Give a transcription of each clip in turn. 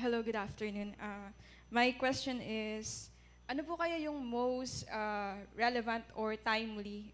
Hello, good afternoon. My question is, ano po kaya yung most relevant or timely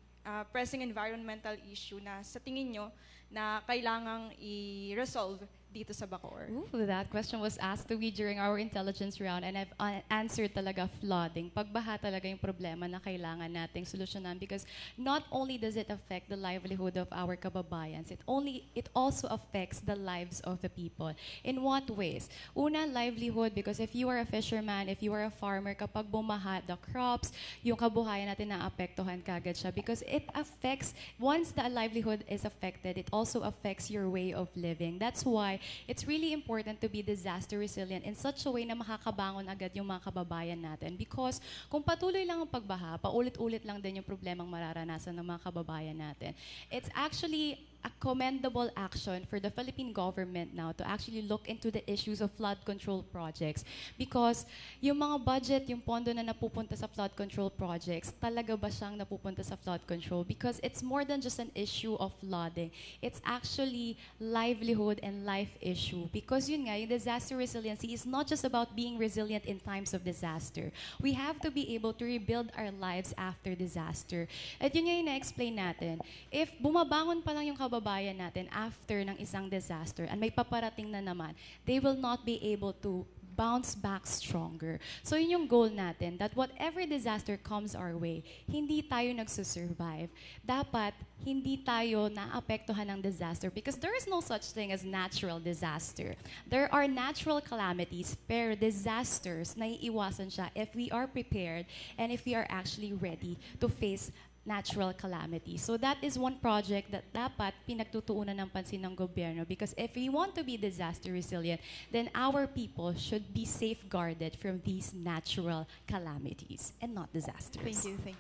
pressing environmental issue na sa tingin nyo na kailangang i-resolve dito sa Bacoor? Ooh, that question was asked to me during our intelligence round, and I've answered talaga flooding. Pagbaha talaga yung problema na kailangan nating solusyonan, because not only does it affect the livelihood of our kababayans, it also affects the lives of the people. In what ways? Una, livelihood, because if you are a fisherman, if you are a farmer, kapag bumaha, the crops, yung kabuhayan natin naapektuhan kagad siya, because it affects, once the livelihood is affected, it also affects your way of living. That's why it's really important to be disaster resilient in such a way na makakabangon agad yung mga kababayan natin. Because kung patuloy lang ang pagbaha, paulit-ulit lang din yung problemang mararanasan ng mga kababayan natin. It's actually a commendable action for the Philippine government now to actually look into the issues of flood control projects, because yung mga budget, yung pondo na napupunta sa flood control projects, talaga ba siyang napupunta sa flood control? Because it's more than just an issue of flooding. It's actually livelihood and life issue. Because yun nga, yung disaster resiliency is not just about being resilient in times of disaster. We have to be able to rebuild our lives after disaster. At yun nga yung na-explain natin. If bumabangon pa lang yung kababayan natin after ng isang disaster and may paparating na naman, they will not be able to bounce back stronger. So yun yung goal natin, that whatever disaster comes our way, hindi tayo nagsusurvive. Dapat hindi tayo naapektuhan ng disaster, because there is no such thing as natural disaster. There are natural calamities, pero disasters, naiiwasan siya if we are prepared and if we are actually ready to face natural calamity. So that is one project that dapat pinagtutuunan ng pansin ng gobyerno, because if we want to be disaster resilient, then our people should be safeguarded from these natural calamities and not disasters. Thank you.